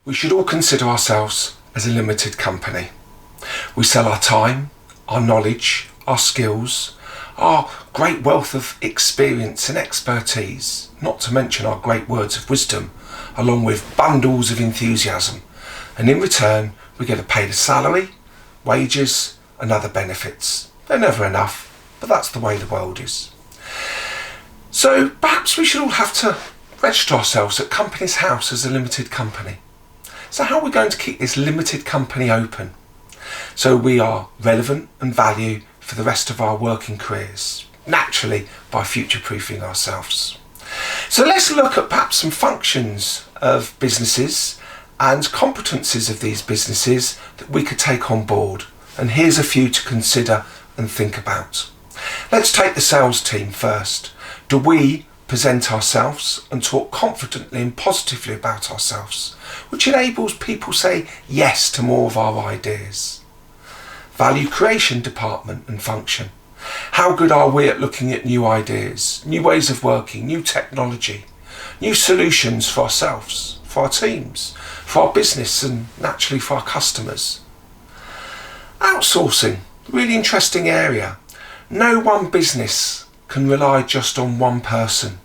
We should all consider ourselves as a limited company. We sell our time, our knowledge, our skills, our great wealth of experience and expertise, not to mention our great words of wisdom, along with bundles of enthusiasm. And in return, we get paid a salary, wages, and other benefits. They're never enough, but that's the way the world is. So perhaps we should all have to register ourselves at Companies House as a limited company. So how are we going to keep this limited company open so we are relevant and value for the rest of our working careers, naturally by future-proofing ourselves? So let's look at perhaps some functions of businesses and competencies of these businesses that we could take on board. And here's a few to consider and think about. Let's take the sales team first. Do we present ourselves and talk confidently and positively about ourselves, which enables people to say yes to more of our ideas? Value creation department and function. How good are we at looking at new ideas, new ways of working, new technology, new solutions for ourselves, for our teams, for our business and naturally for our customers? Outsourcing, really interesting area. No one business can rely just on one person.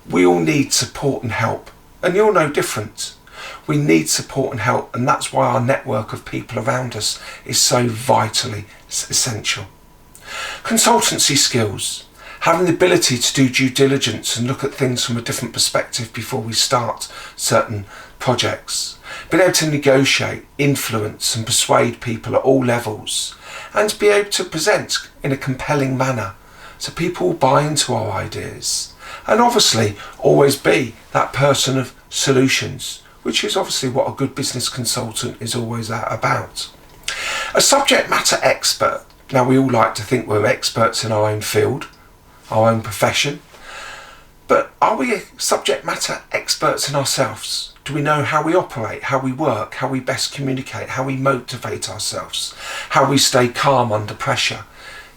We all need support and help, and you're no different. We need support and help, and that's why our network of people around us is so vitally essential. Consultancy skills, having the ability to do due diligence and look at things from a different perspective before we start certain projects. Being able to negotiate, influence and persuade people at all levels, and to be able to present in a compelling manner so people will buy into our ideas. And obviously always be that person of solutions, which is obviously what a good business consultant is always about. A subject matter expert. Now we all like to think we're experts in our own field, our own profession, but are we subject matter experts in ourselves? Do we know how we operate, how we work, how we best communicate, how we motivate ourselves, how we stay calm under pressure?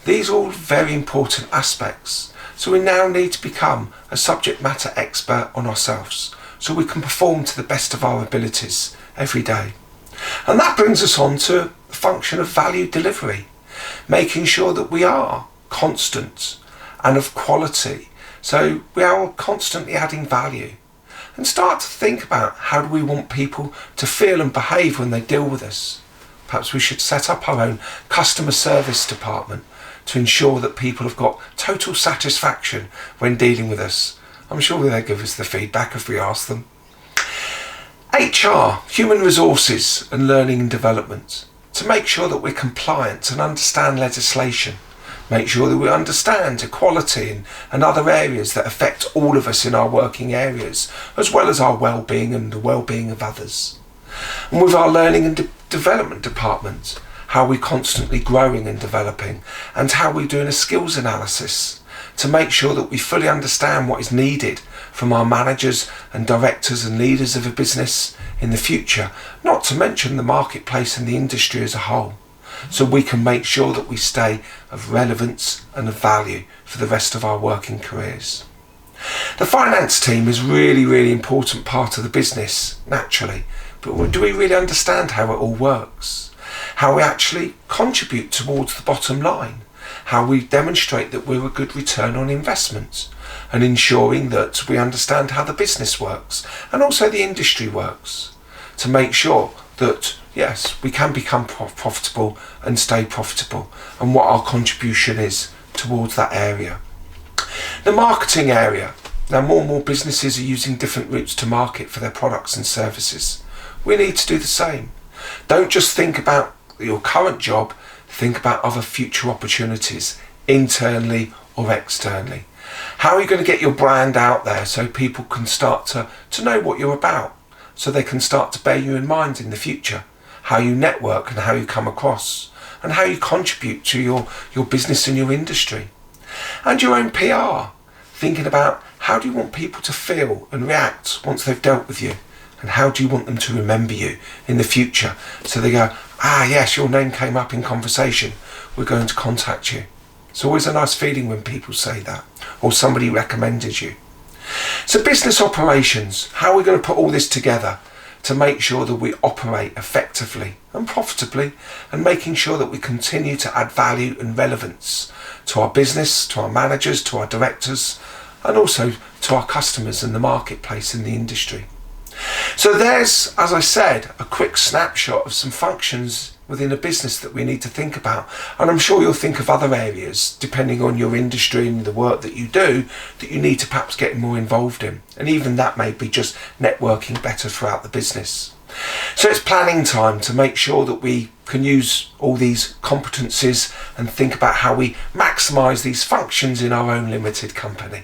These are all very important aspects. So we now need to become a subject matter expert on ourselves so we can perform to the best of our abilities every day. And that brings us on to the function of value delivery, making sure that we are constant and of quality. So we are constantly adding value. And start to think about how do we want people to feel and behave when they deal with us. Perhaps we should set up our own customer service department to ensure that people have got total satisfaction when dealing with us. I'm sure they'll give us the feedback if we ask them. HR, human resources and learning and development, to make sure that we're compliant and understand legislation. Make sure that we understand equality and other areas that affect all of us in our working areas, as well as our well-being and the well-being of others. And with our learning and development department, how we're constantly growing and developing, and how we're doing a skills analysis to make sure that we fully understand what is needed from our managers and directors and leaders of a business in the future, not to mention the marketplace and the industry as a whole, so we can make sure that we stay of relevance and of value for the rest of our working careers. The finance team is really, really important part of the business, naturally, but do we really understand how it all works? How we actually contribute towards the bottom line? How we demonstrate that we're a good return on investment, and ensuring that we understand how the business works and also the industry works, to make sure that yes, we can become profitable and stay profitable, and what our contribution is towards that area. The marketing area. Now more and more businesses are using different routes to market for their products and services. We need to do the same. Don't just think about your current job, think about other future opportunities, internally or externally. How are you going to get your brand out there so people can start to know what you're about, so they can start to bear you in mind in the future? How you network and how you come across, and how you contribute to your business and your industry. And your own PR, thinking about how do you want people to feel and react once they've dealt with you, and how do you want them to remember you in the future, so they go, yes, your name came up in conversation, we're going to contact you. It's always a nice feeling when people say that, or somebody recommended you. So business operations, how are we going to put all this together to make sure that we operate effectively and profitably, and making sure that we continue to add value and relevance to our business, to our managers, to our directors, and also to our customers and the marketplace in the industry. So there's, as I said, a quick snapshot of some functions within a business that we need to think about. And I'm sure you'll think of other areas, depending on your industry and the work that you do, that you need to perhaps get more involved in. And even that may be just networking better throughout the business. So it's planning time to make sure that we can use all these competencies and think about how we maximise these functions in our own limited company.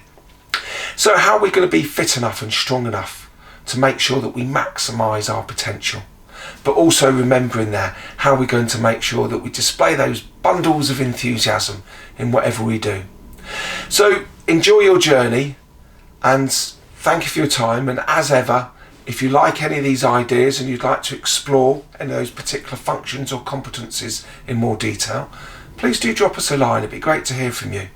So how are we going to be fit enough and strong enough to make sure that we maximise our potential? But also remembering there how we're going to make sure that we display those bundles of enthusiasm in whatever we do. So enjoy your journey, and thank you for your time. And as ever, if you like any of these ideas and you'd like to explore any of those particular functions or competencies in more detail, please do drop us a line. It'd be great to hear from you.